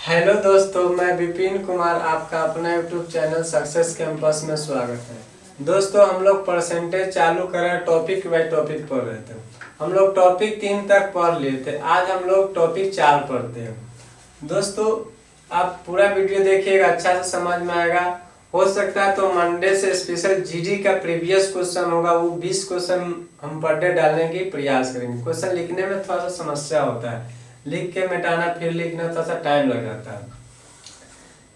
Hello दोस्तों, मैं विपिन कुमार आपका अपना यूट्यूब चैनल सक्सेस कैंपस में स्वागत है। दोस्तों, हम लोग परसेंटेज चालू करें, टॉपिक बाय टॉपिक पढ़ रहे थे। हम लोग टॉपिक 3 तक पढ़ लिए थे। आज हम लोग टॉपिक 4 पढ़ते हैं। दोस्तों, आप पूरा वीडियो देखिएगा, अच्छा से समझ में आएगा। हो सकता है तो मंडे से स्पेशल जीडी का प्रीवियस क्वेश्चन होगा, वो 20 क्वेश्चन हम पर डे डालने की प्रयास करेंगे। क्वेश्चन लिखने में थोड़ा सा समस्या होता है, लिख के मिटाना फिर लिखना थोड़ा सा टाइम लग जाता है।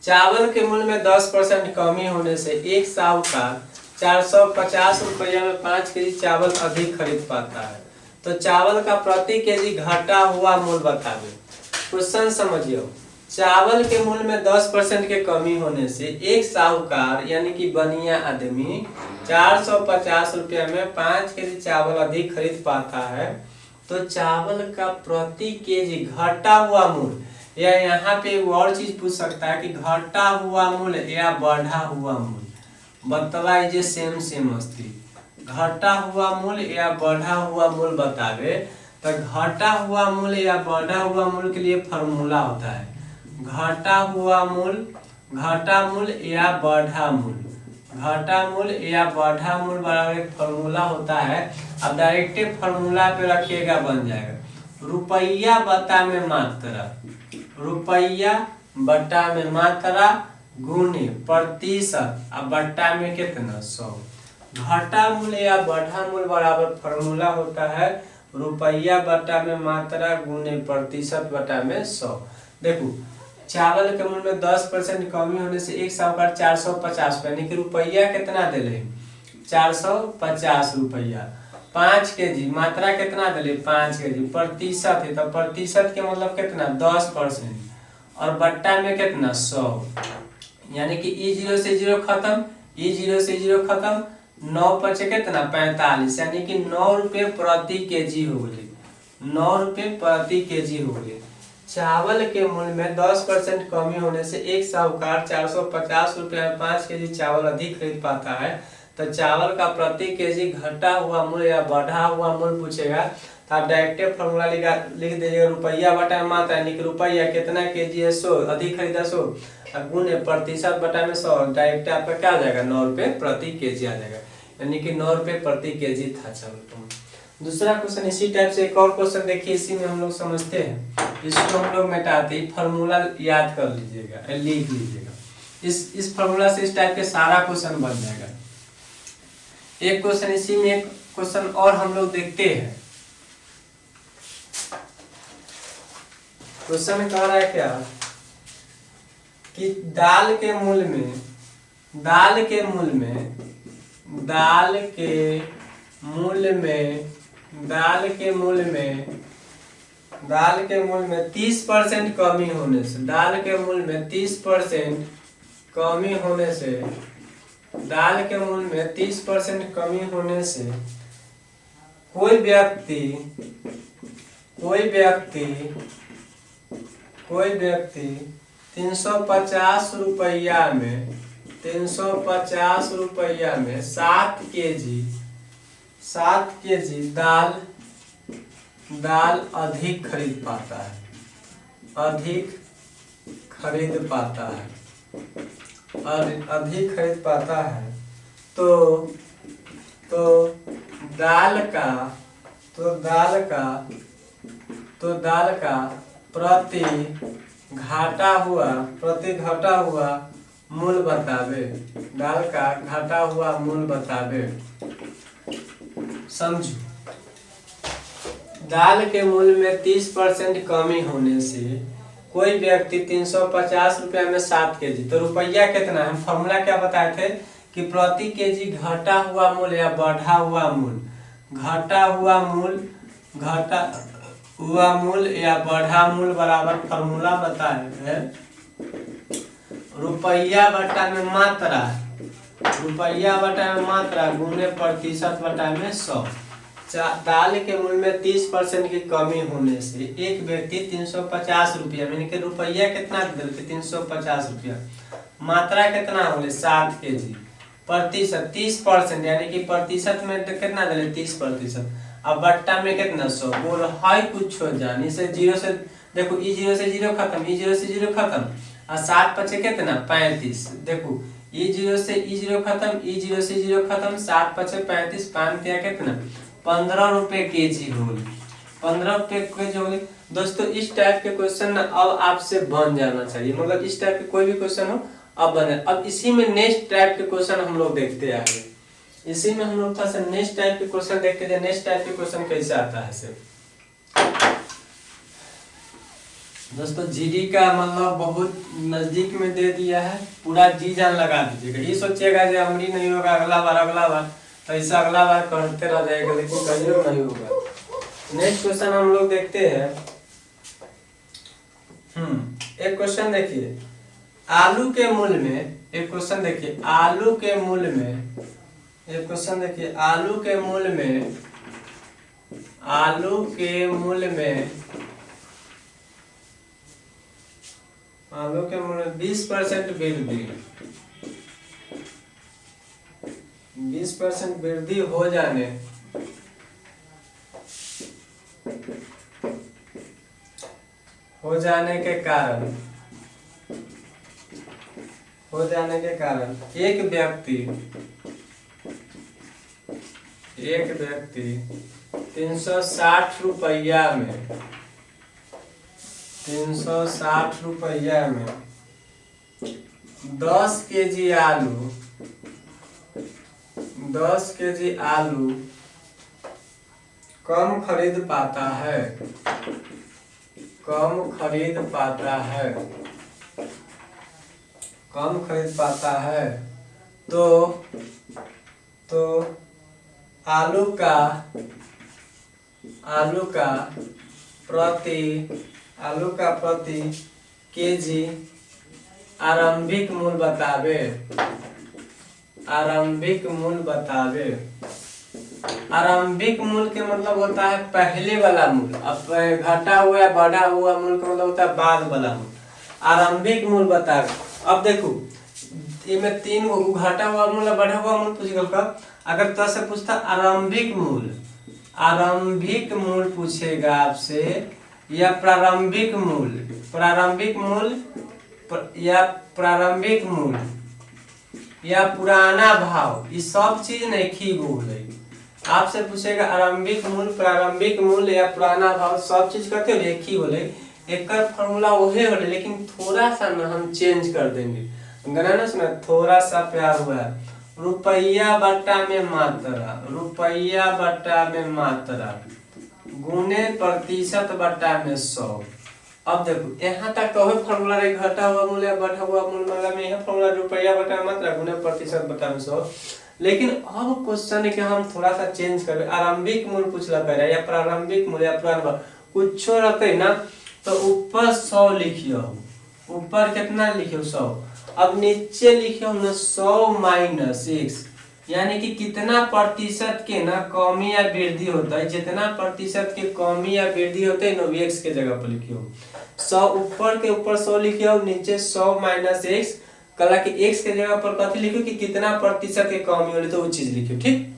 चावल के मूल्य में 10% कमी होने से एक साहूकार 450 रुपया में 5 केजी चावल अधिक खरीद पाता है, तो चावल का प्रति केजी घटा हुआ मूल्य बतावे। क्वेश्चन समझिए। चावल के मूल्य में 10% के कमी होने से एक साहूकार यानी कि बनिया आदमी 450 रुपया में 5 केजी चावल अधिक खरीद पाता है, तो चावल का प्रति केजी घटा हुआ मूल्य, या यहाँ पे एक और चीज पूछ सकता है कि घटा हुआ मूल्य या बढ़ा हुआ मूल्य बतलाइए। सेम अस्थिति घटा हुआ मूल्य या बढ़ा हुआ मूल्य बतावे। तो घटा हुआ मूल्य या बढ़ा हुआ मूल्य के लिए फॉर्मूला होता है घटा हुआ मूल्य, घटा मूल्य या बढ़ा मूल्य। घटा मूल्य या बढ़ा मूल्य बराबर एक फॉर्मूला होता है। अब डायरेक्ट फॉर्मूला पे रखिएगा, बन जाएगा रुपया बटा में मात्रा, रुपया बटा में मात्रा गुणे प्रतिशत, अब बटा में कितना 100। घटा मूल्य या बढ़ा मूल्य बराबर फॉर्मूला होता है रुपया बटा में मात्रा गुणे प्रतिशत बटा में 100। देखो, चावल के मूल्य में 10% कमी होने से एक साहूकार 450 रुपया, यानी कि रुपया कितना दिले 450 रुपया। 5 केजी मात्रा कितना दिले 5 केजी। प्रतिशत है तो प्रतिशत के मतलब कितना 10%, और बट्टा में कितना 100, यानी कि ई 0 से 0 खत्म, ई 0 से 0 खत्म, 9 बचे कितना 45, यानी कि 9 रुपये प्रति केजी हो गए। 9 रुपये प्रति केजी हो गए। चावल के मूल्य में 10% कमी होने से एक साहूकार 450 रुपया में 5 केजी चावल अधिक खरीद पाता है, तो चावल का प्रति केजी घटा हुआ मूल्य या बढ़ा हुआ मूल्य पूछेगा, तो आप डायरेक्ट फॉर्मूला लिख दीजिएगा रुपया बटा में मात्रा, यानी कि रुपया कितना केजी है 100, अधिक खरीदा 100, गुणे प्रतिशत बटा में 100, डायरेक्ट आपका क्या आ जाएगा 9 रुपये प्रति केजी आ जाएगा, यानी कि 9 रुपये प्रति केजी था चावल। दूसरा क्वेश्चन इसी टाइप से एक और क्वेश्चन देखिए, इसी में हम लोग समझते हैं, इसको हम लोग मिटाते ही फॉर्मूला याद कर लीजिएगा, लिख लीजिएगा। इस फॉर्मूला से इस टाइप के सारा क्वेश्चन बन जाएगा। एक क्वेश्चन इसी में, एक क्वेश्चन और हम लोग देखते हैं। क्वेश्चन कह रहा है क्या कि दाल के मूल्य में, दाल के मूल्य में, दाल के मूल्य में, दाल के मूल्य में, दाल के मूल्य में 30% कमी होने से, दाल के मूल्य में 30% कमी होने से, दाल के मूल्य में 30% कमी होने से कोई व्यक्ति, कोई व्यक्ति, कोई व्यक्ति 350 रुपया में, 350 रुपया में 7 केजी दाल अधिक खरीद पाता है, अधिक खरीद पाता है, और अधिक खरीद पाता है, तो दाल का प्रति घटा हुआ मूल्य बतावे। दाल का घटा हुआ मूल्य बतावे। समझो, दाल के मूल्य में 30% कमी होने से कोई व्यक्ति 350 रुपया में 7 केजी, तो रुपया कितना, हम फॉर्मूला क्या बताए थे कि प्रति केजी घटा हुआ मूल्य या बढ़ा हुआ मूल्य, घटा हुआ मूल्य, घटा हुआ मूल्य या बढ़ा मूल्य बराबर फॉर्मूला बताए हैं रुपया बटा में मात्रा, रुपया बटा में मात्रा गुणे प्रतिशत बटा में 100। दाल के मूल्य में 30% की कमी होने से एक व्यक्ति 350 रुपया, यानी कि रुपया कितना दिलते 350 रुपया, मात्रा कितना होले 7 केजी, प्रतिशत 30%, यानी कि प्रतिशत में कितना दिले 30%, अब बट्टा में कितना 100, बोल हाई कुछ हो जाने से 0 से देखो ई 0 से 0 खत्म, ई 0 से 0 खत्म, और 7 पचे कितना 35। देखो ई 0 से ई 0 खत्म, ई 0 से 0 खत्म, 7 पचे 35, 5 क्या कितना 15 रुपए केजी हो गई, 15 रुपए केजी हो गई। दोस्तों इस टाइप के क्वेश्चन ना अब आपसे बन जाना चाहिए, मतलब इस टाइप के कोई भी क्वेश्चन हो अब बने। अब इसी में नेक्स्ट टाइप के क्वेश्चन हम लोग देखते आगे, इसी में हम लोग थोड़ा सा नेक्स्ट टाइप के क्वेश्चन देखते हैं, नेक्स्ट टाइप के क्वेश्चन कैसे आता है सिर्फ। दोस्तों जीडी का मतलब बहुत नजदीक में दे दिया है, पूरा जी जान लगा दीजिएगा। ये सोचिएगा जो अमरी नहीं होगा अगला बार तो ऐसा अगला बार करते रह जाएगा, लेकिन कहीं नहीं होगा। नेक्स्ट क्वेश्चन हम लोग देखते हैं। एक क्वेश्चन देखिए, आलू के मूल्य में, एक क्वेश्चन देखिए आलू के मूल्य में, एक क्वेश्चन देखिए आलू के मूल्य में, आलू के मूल्य में, आलू के मूल्य 20% वृद्धि, 20% वृद्धि हो जाने के कारण, हो जाने के कारण एक व्यक्ति 360 रुपया में, 360 रुपया में 10 केजी आलू, 10 केजी आलू कम खरीद पाता है, कम खरीद पाता है, कम खरीद पाता है, तो आलू का प्रति केजी आरंभिक मूल्य बतावे, आरंभिक मूल्य बतावे। आरंभिक मूल्य के मतलब होता है पहले वाला मूल्य, अब घटा हुआ या बढ़ा हुआ मूल्य का मतलब होता है बाद वाला मूल्य। आरंभिक मूल्य बतावे। अब देखो इसमें 3 गो घटा हुआ मूल्य बढ़ा हुआ मूल्य पूछेगा। अगर तो से पूछता आरंभिक मूल्य, आरंभिक मूल्य पूछेगा आपसे या प्रारंभिक मूल्य, प्रारंभिक मूल्य या प्रारंभिक मूल्य या पुराना भाव, ये सब चीज नहीं खी बोल आपसे पूछेगा। आरंभिक मूल्य, प्रारंभिक मूल्य या पुराना भाव सब चीज करते हो एक ही बोले, एक फॉर्मूला वही हो, लेकिन थोड़ा सा ना हम चेंज कर देंगे। गणना में थोड़ा सा प्यार हुआ है, रुपया बट्टा में मात्रा, रुपया बट्टा में मात्रा गुने प्रतिशत बट्टा में 100। अब देखो यहाँ तक तो फॉर्मूला रही, घटा हुआ मूल्य बढ़ा हुआ मूल्य, मतलब में यह फॉर्मूला रुपया बट्टा मात्रा गुने प्रतिशत बट्टा में 100। लेकिन अब क्वेश्चन है कि हम थोड़ा सा चेंज कर, आरंभिक मूल्य पूछला कर या प्रारंभिक मूल्य या पुराना कुछ रहते ना, तो ऊपर 100 लिखियो, ऊपर कितना लिखियो 100। अब नीचे लिखियो ना 100 माइनस x, यानी कि कितना प्रतिशत के ना कमी या वृद्धि होता है, जितना प्रतिशत के कमी या वृद्धि होते है ना x के जगह पर लिखियो 100, ऊपर के ऊपर 100 लिखियो, नीचे 100 माइनस x, कला कि x के जगह पर कथी लिखियो कि कितना प्रतिशत के कमी होले तो वो चीज लिखियो। ठीक,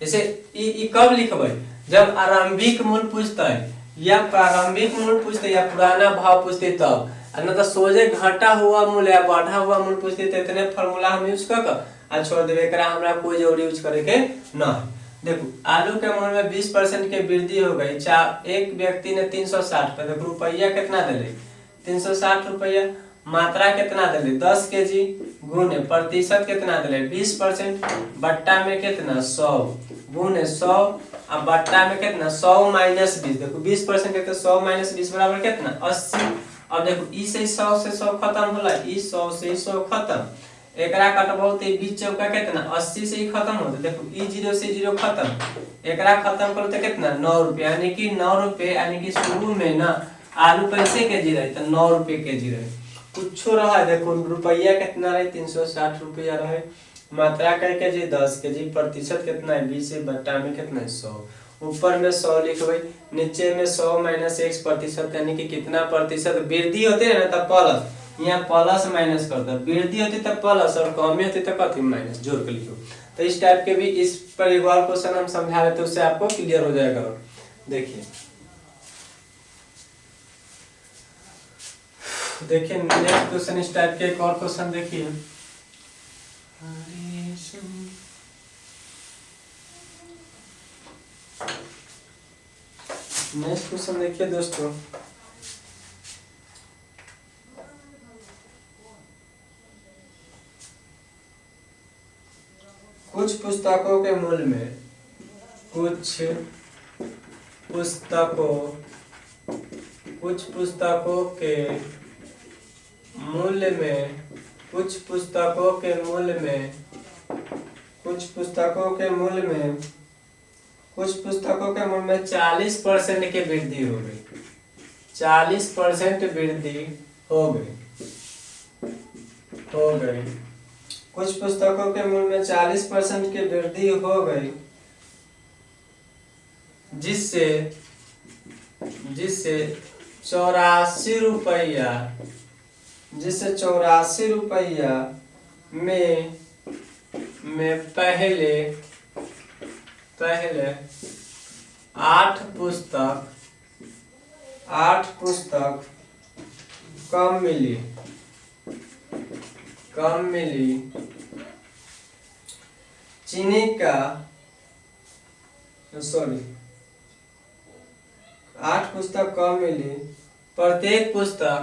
जैसे ई कब लिखबै जब आरंभिक मूल्य पूछता है या प्रारंभिक मूल्य पूछते या पुराना भाव पूछते तब, न तो सोझे घटा हुआ मूल्य या बढ़ा हुआ मूल्य पूछते तो इतने फॉर्मूला हम यूज कर आ छोड़ देवे, एकरा हमरा कोई जरूरी यूज करे के न है। देखो आलू के मूल्य में 20% के वृद्धि हो गई, एक व्यक्ति ने 360 रुपया, देखो रुपया कितना दिले 360 रुपया, मात्रा कितना दिले 10 केजी, गुने प्रतिशत कितना दिले 20%, बट्टा में कितना 100, गुने 100, अब बट्टा में कितना 100 माइनस 20, देखो 20% है तो 100 माइनस 20 बराबर कितना 80। अब देखो ई से 100 से 100 खत्म होला, ई 100 से 100 खत्म, एकरा कटबो तो 20 चौका कितना 80 से ही खत्म होता। देखो ई 0 से 0 खत्म, एकरा खत्म करो तो कितना 9 रुपये, यानी कि 9 रुपये, यानी कि शुरू में ना आलू कैसे केजी रहे तो 9 रुपये केजी रहे, कुछ रहा। देखो रुपया कितना रहे 360 रुपया रहे, मात्रा कह के जी 10 केजी, प्रतिशत कितना है 20 से बट्टा में कितना है 100, ऊपर में 100 लिखबै, नीचे में 100 माइनस x प्रतिशत, यानी कि कितना प्रतिशत वृद्धि होते है ना तब प्लस, यहाँ प्लस माइनस कर दो, वृद्धि होती तब प्लस और कमी होती तब कथी माइनस, जोड़ के लिखो। तो इस टाइप के भी इस पर एक और क्वेश्चन हम समझा रहे थे, उससे आपको क्लियर हो जाएगा। देखिए देखिए नेक्स्ट क्वेश्चन इस टाइप के एक और क्वेश्चन देखिए। नेक्स्ट क्वेश्चन देखिए दोस्तों, कुछ पुस्तकों के मूल्य में कुछ पुस्तकों के मूल्य में कुछ पुस्तकों के मूल्य में 40% की वृद्धि हो गई। 40% वृद्धि हो गई। कुछ पुस्तकों के मूल्य में 40% की वृद्धि हो गई, जिससे 84 रुपया में पहले 8 पुस्तक कम मिली। चीनी का 8 पुस्तक कम मिली। प्रत्येक पुस्तक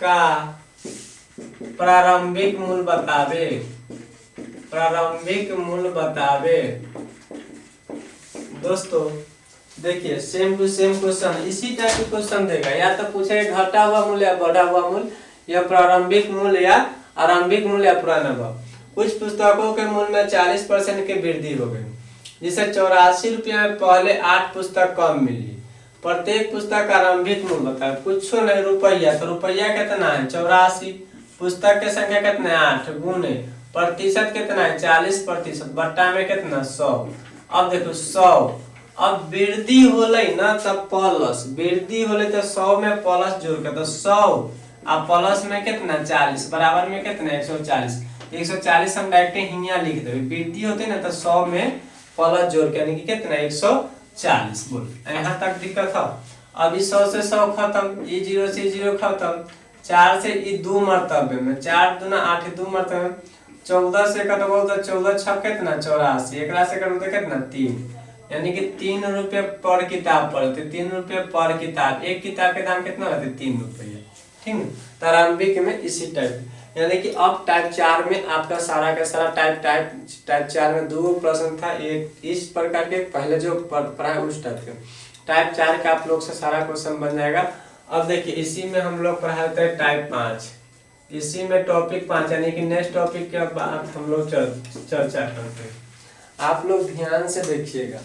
का प्रारंभिक मूल्य बतावे। दोस्तों देखिए सेम टू सेम क्वेश्चन, इसी टाइप के क्वेश्चन देगा, या तो पूछेगा घटा हुआ मूल्य या बढ़ा हुआ मूल्य, या प्रारंभिक मूल्य या आरंभिक मूल्य या पुराना भाव। कुछ पुस्तकों के मूल्य में 40% की वृद्धि हो गई, जिसे 84 रुपया में पहले 8 पुस्तक कम मिली। प्रत्येक पुस्तक का आरंभिक मूल्य बताए, कुछ नहीं रुपया, तो रुपया कितना है 84, पुस्तक की संख्या कितना है 8, गुने प्रतिशत कितना है 40%, बट्टा में कितना 100। अब देखो 100, अब वृद्धि होले ना तब प्लस, वृद्धि होले तो 100 में प्लस जोड़ के, तो 100 अब प्लस में कितना 40 बराबर में कितना 140। 140 हम डायरेक्ट हियां लिख देंगे, वृद्धि होती ना तो 100 में प्लस जोड़ के, यानी कि कितना 140। बोल यहाँ तक दिक्कत है। अब इस 100 से 100 खत्म, ई 0 से 0 खत्म, 4 से ई 2 मरतबे में, 4 दूना 8 2 मरतबे में, 14 से कटबो तो 14 छक कितना 84, एकरा से कटबो तो कितना 3, यानी कि 3 रुपये पर किताब पढ़ते। 3 रुपये पर किताब, एक किताब के दाम कितना रहते 3 रुपये। ठीक है, प्रारंभिक में इसी टाइप, यानी कि अब टाइप 4 में आपका सारा का सारा टाइप 4 में 2 प्रश्न था, एक इस प्रकार के पहले जो पढ़ा उस टाइप के। टाइप 4 का आप लोग से सारा क्वेश्चन बन जाएगा। अब देखिए इसी में हम लोग पढ़ाते हैं टाइप 5, इसी में टॉपिक 5, यानी कि नेक्स्ट टॉपिक के बाद हम लोग चर्चा करते हैं। आप लोग ध्यान से देखिएगा।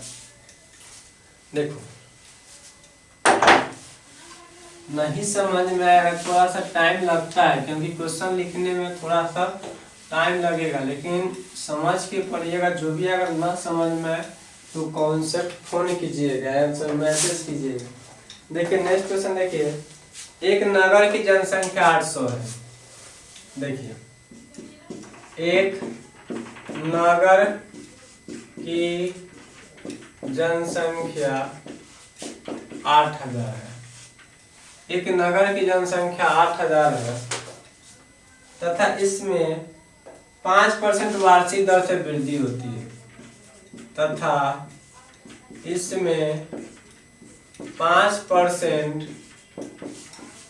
देखो नहीं समझ में आएगा, थोड़ा सा टाइम लगता है, क्योंकि क्वेश्चन लिखने में थोड़ा सा टाइम लगेगा, लेकिन समझ के पढ़िएगा। जो भी अगर ना समझ में आए तो कॉन्सेप्ट फोन कीजिएगा, मैसेज कीजिएगा। देखिए नेक्स्ट क्वेश्चन देखिए, एक नगर की जनसंख्या 800 है। देखिए एक नगर की जनसंख्या 8000 है। एक नगर की जनसंख्या 8000 है तथा इसमें 5% वार्षिक दर से वृद्धि होती है, तथा इसमें 5%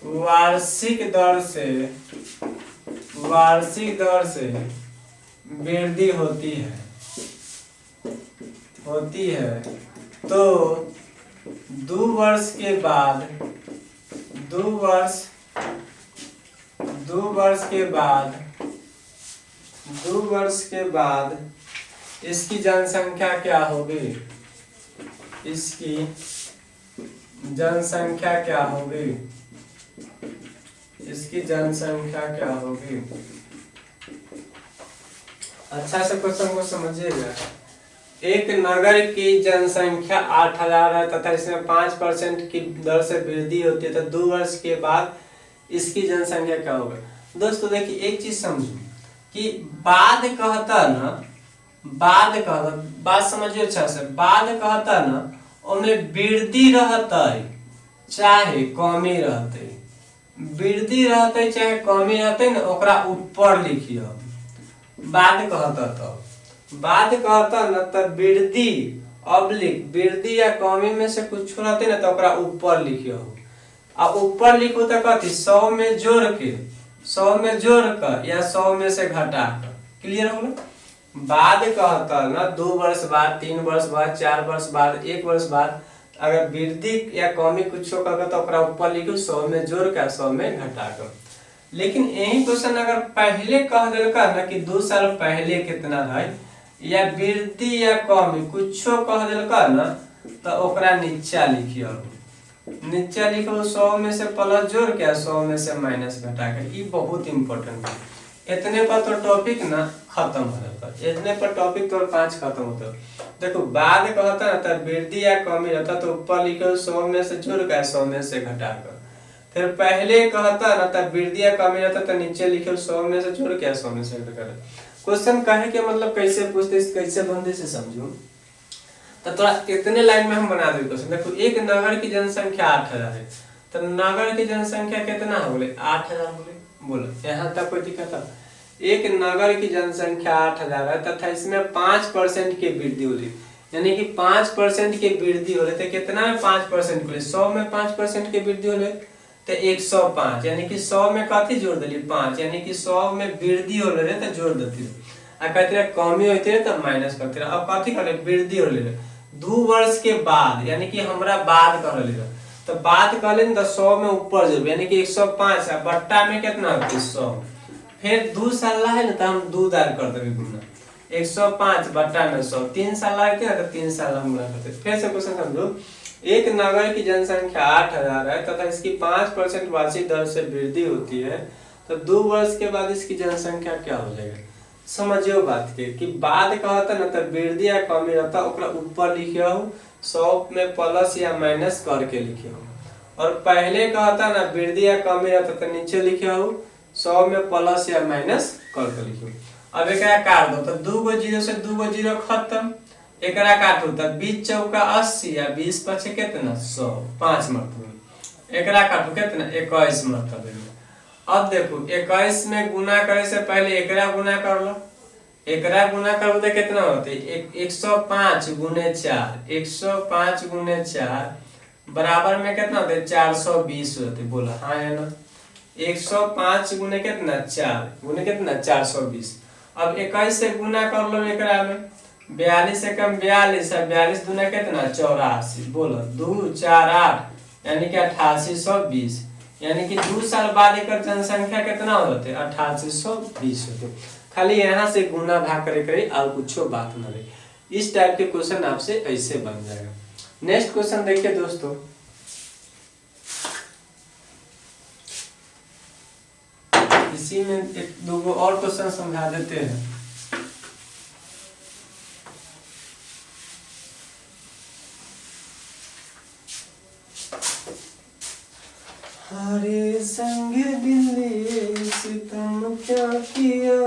वार्षिक दर से वृद्धि होती है। तो 2 वर्ष के बाद इसकी जनसंख्या क्या होगी? इसकी जनसंख्या क्या होगी? अच्छा से क्वेश्चन को समझिएगा। एक नगर की जनसंख्या 8000 है तथा इसमें 5% की दर से वृद्धि होती है, तो 2 वर्ष के बाद इसकी जनसंख्या क्या होगा? दोस्तों देखिए एक चीज समझो कि बाद कहता ना, बात समझिए अच्छा से, बाद कहता ना ओमे वृद्धि रहते चाहे कमी रहते, वृद्धि रहते चाहे कमी रहते न ओकरा ऊपर लिखियो। बाद कहता तो बाद कहता न तो वृद्धि अब्लिक वृद्धि या कमी में से कुछ रहते न तो ओकरा ऊपर लिखियो। अब ऊपर लिखो तो कथी 100 में जोड़ के 100 में जोड़ कर या 100 में से घटा कर। क्लियर हो गया। बाद कहता ना 2 वर्ष बाद 3 वर्ष बाद 4 वर्ष बाद 1 वर्ष बाद अगर वृद्धि या कमी कुछ कर तो ओकरा ऊपर लिखो 100 में जोड़ कर 100 में घटा कर। लेकिन यही क्वेश्चन अगर पहले कह दिलका ना कि 2 साल पहले कितना है या वृद्धि या कमी कुछ कह दिलका ना तो ओकरा नीचा लिखियो। नीचा लिखो 100 में से प्लस जोड़ के 100 में से माइनस घटा के। ये बहुत इंपॉर्टेंट है। इतने पर तो टॉपिक ना खत्म हो जाता है। इतने पर टॉपिक तो 5 खत्म होता है। देखो बाद कहता ना तो वृद्धि या कमी रहता तो ऊपर लिखो 100 में से जोड़ कर 100 में से घटा कर। फिर पहले कहता ना तो वृद्धि या कमी रहता तो नीचे लिखो 100 में से जोड़ के 100 में से घटा कर। क्वेश्चन कहे के मतलब कैसे पूछते कैसे बनते से समझो। तो थोड़ा इतने लाइन में हम बना दे क्वेश्चन। देखो एक नगर की जनसंख्या 8000 है तो नगर की जनसंख्या कितना हो गई 8000 हो गई। बोलो यहाँ तक कोई दिक्कत है। एक नगर की जनसंख्या 8000 है तथा इसमें 5% की वृद्धि हो रही यानी कि 5% की वृद्धि हो रही तो कितना में 5% हो रही 100 में 5% की वृद्धि हो रही तो 105 यानी कि 100 में कथी जोड़ दिली 5 यानी कि 100 में वृद्धि हो रही तो जोड़ देती आ कहते कमी होती है तो माइनस करते रहे। अब कथी कर वृद्धि हो रही 2 वर्ष के बाद यानी कि हमरा बाद कर ले तो बात कर लें तो 100 में ऊपर जोड़ यानी कि 105 है बट्टा में कितना होती 100 फिर 2 साल है ना तो हम 2 दार कर देंगे गुना 105 बट्टा में 100 3 साल है तो 3 साल हम गुना करते। फिर से क्वेश्चन समझो एक नगर की जनसंख्या 8000 है तथा इसकी 5% वार्षिक दर से वृद्धि होती है तो 2 वर्ष के बाद इसकी जनसंख्या क्या हो जाएगा। समझियो बात के कि बाद कहता ना तो वृद्धि या कमी रहता ओकरा ऊपर लिखियो 100 में प्लस या माइनस करके लिखियो। और पहले कहता ना वृद्धि या कमी रहता तो नीचे लिखियो 100 में प्लस या माइनस करके लिखियो। अब एकरा काट दो तो 2 गो 0 से 2 गो 0 खत्म। एकरा काटो तो 20 चौका 80 या 20 पछे कितना 100 5 मरतबे। एकरा काटो कितना 21 मरतबे में। अब देखो 21 में गुना करे से पहले एकरा गुना कर लो। एकरा गुना करो तो कितना होते 105 गुने 4 105 गुने 4 बराबर में कितना होते 420 होते। बोला हाँ है ना 105 गुने कितना 4 गुने कितना 420। अब 21 से गुना कर लो एकरा में 42 से कम 42 है 42 गुना कितना 84। बोलो 2 4 8 यानी कि 8820 यानी कि 2 साल बाद एक जनसंख्या कितना होते 8820 होते। खाली यहाँ से गुना भाग करे और कुछ बात न रही। इस टाइप के क्वेश्चन आपसे ऐसे बन जाएगा। नेक्स्ट क्वेश्चन देखिए दोस्तों इसी में एक दो और क्वेश्चन समझा देते हैं। हरे संग दिल सितम क्या किया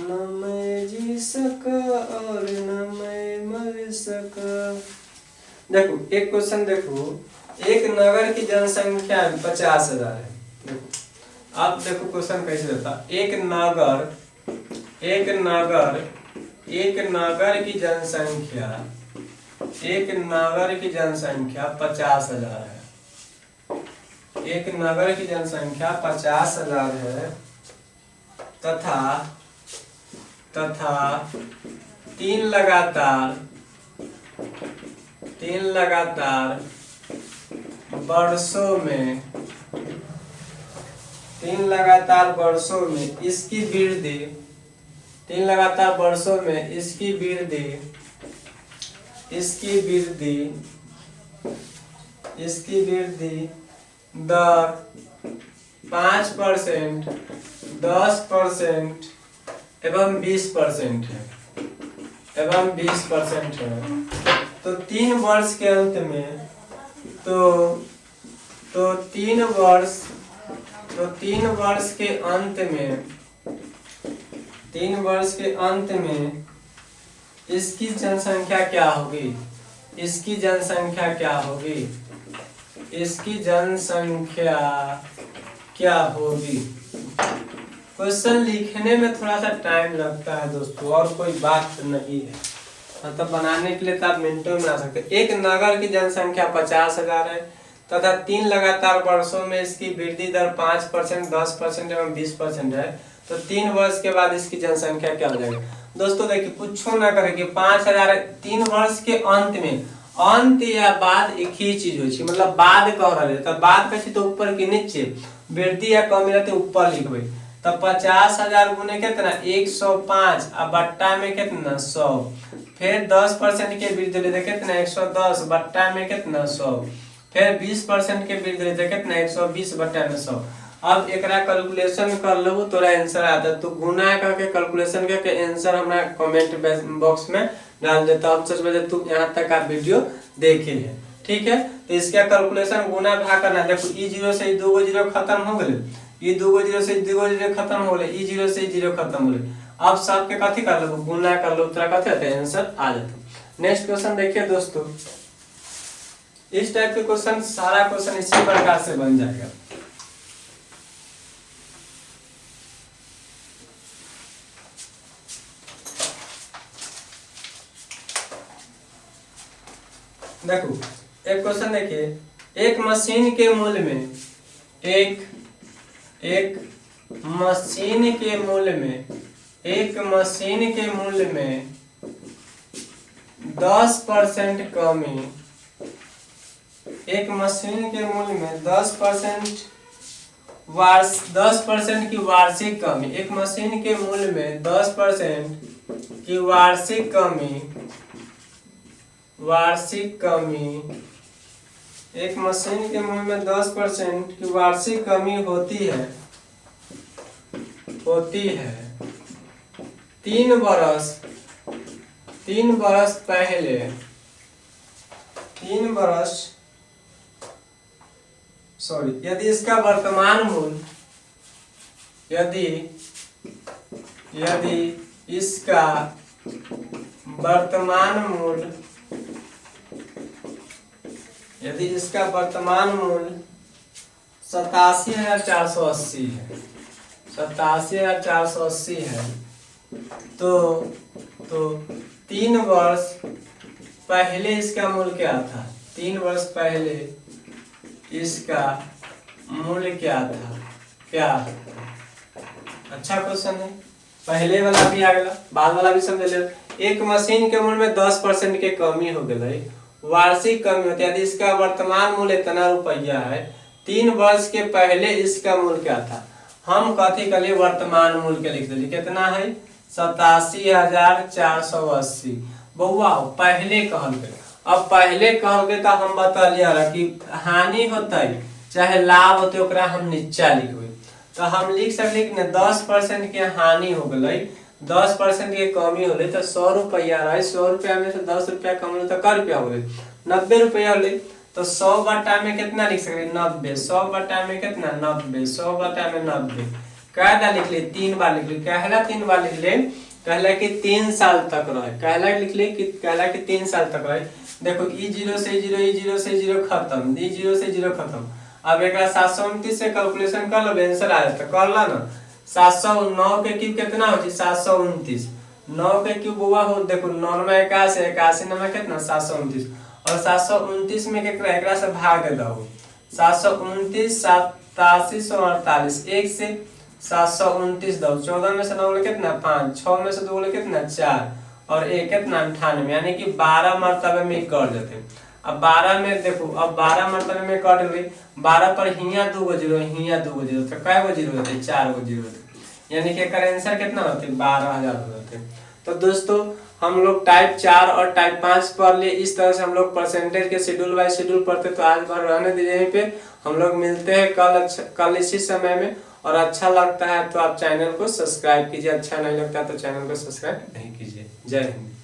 न मैं जी सका और न मैं मर सका। देखो एक क्वेश्चन देखो एक नगर की जनसंख्या 50,000 है। देखो अब देखो क्वेश्चन कैसे रहता एक नगर की जनसंख्या 50,000 है। एक नगर की जनसंख्या 50,000 है तथा तीन लगातार वर्षों में इसकी वृद्धि दर 5%, 10% एवं 20% है तो 3 वर्ष के अंत में तीन वर्ष के अंत में इसकी जनसंख्या क्या होगी इसकी जनसंख्या क्या होगी, इसकी जनसंख्या क्या होगी। क्वेश्चन लिखने में थोड़ा सा टाइम लगता है दोस्तों, और कोई बात नहीं है, मतलब बनाने के लिए तो आप मिनटों में बना सकते। एक नगर की जनसंख्या 50,000 है तथा 3 लगातार वर्षों में इसकी वृद्धि दर 5%, 10% एवं 20% है, तो 3 वर्ष के बाद इसकी जनसंख्या क्या हो जाएगी। दोस्तों देखिए कुछ ना करें कि 5,000 3 वर्ष के अंत में, अंत या बाद एक ही चीज हो, मतलब बाद कह रहे हैं, तब बाद कैसे तो ऊपर के नीचे वृद्धि या कमी रहते ऊपर लिखबे, तब 50,000 गुने कितना 105 अब बट्टा में कितना 100, फिर 10% के वृद्धि लेते कितना 110 बट्टा में कितना 100, फिर 20% के वृद्धि लेते कितना 120 बट्टा में 100। अब एकरा कैलकुलेशन कर लो तोरा आंसर आता, तो गुना करके कैलकुलेशन करके आंसर हमरा कमेंट बॉक्स में डाल देता। अब सच बजे तू यहाँ तक आप वीडियो देखे है, ठीक है। तो इसका कैलकुलेशन गुना भाग करना, देखो ई 0 से 2 जीरो खत्म हो गए, ई 2 जीरो से 2 जीरो खत्म हो गए, ई 0 से 0 खत्म हो गए। अब सबके कथी कर लो गुना कर लो, तेरा कथी आता है आंसर आ जाता। नेक्स्ट क्वेश्चन देखिए दोस्तों, इस टाइप के क्वेश्चन सारा क्वेश्चन इसी प्रकार से बन जाएगा। देखो एक क्वेश्चन देखिए, एक मशीन के मूल्य में एक मशीन के मूल्य में 10% कमी, एक मशीन के मूल्य में 10% की वार्षिक कमी, एक मशीन के मूल्य में 10% की वार्षिक कमी, एक मशीन के मूल्य में 10% की वार्षिक कमी होती है 3 बरस पहले, 3 बरस सॉरी, यदि इसका वर्तमान मूल्य, यदि इसका वर्तमान मूल्य, यदि इसका वर्तमान मूल्य 87,480 है, 87,480 है, तो 3 वर्ष पहले इसका मूल्य क्या था, 3 वर्ष पहले इसका मूल्य क्या था, क्या। अच्छा क्वेश्चन है, पहले वाला भी आ गया, बाद वाला भी समझ ले। एक मशीन के मूल्य में 10% के कमी हो गई, वार्षिक कमी होती है, यदि इसका वर्तमान मूल्य इतना रुपया है, 3 वर्ष के पहले इसका मूल्य क्या था, हम कथी के लिए वर्तमान मूल्य के लिख दिली, कितना है 87,480। बउआ पहले कहल गए, अब पहले कहल गए तो हम बता लिया कि हानि होता है चाहे लाभ होते ओकरा हम नीचा लिखबे, तो हम लिख सकते कि 10% के हानि हो गई, 10% के कमी हो गई, तो 100 रुपया रहे, 100 रुपया में से 10 रुपया कम तो कर रुपया हो गई 90 रुपया हो गई, तो 100 बटा में कितना लिख सकते 90, 100 बटा में कितना 90, 100 बटा में 90, कहला लिख ले 3 बार लिख ले, कहला 3 बार लिख ले, कहला कि 3 साल तक रहे, कहला लिख ले कि कहला कि 3 साल तक रहे। देखो ई 0 से 0, ई 0 से 0 खत्म, ई 0 से 0 खत्म। अब एक 729 से कैलकुलेशन कर लो, आंसर आ जाता, कर ला ना। 709 के क्यूब कितना हो 729, 9 के क्यूब हुआ हो, देखो 9 में 81, 81 में कितना 729, और 729 में एकरा से भाग दे दो, 729 8748, 1 से 729 दो, 14 में से 9 कितना 5, 6 में से 2 कितना 4, और 1 कितना 98, यानी कि 12 मरतबे में कर देते। अब 12 में देखो, अब 12 मरतबे में कट गई, 12 पर हिया 2 गो जीरो, हिया 2 गो जीरो, तो कै गो जीरो होते 4 गो जीरो होते, यानी कि एकर आंसर कितना होते 12,000 होते। तो दोस्तों हम लोग टाइप 4 और टाइप 5 पढ़ लिए, इस तरह से हम लोग परसेंटेज के शेड्यूल बाय शेड्यूल पढ़ते। तो आज भर रहने दीजिए यहीं पे, हम लोग मिलते हैं कल इसी समय में। और अच्छा लगता है तो आप चैनल को सब्सक्राइब कीजिए, अच्छा नहीं लगता तो चैनल को सब्सक्राइब नहीं कीजिए। जय हिंद।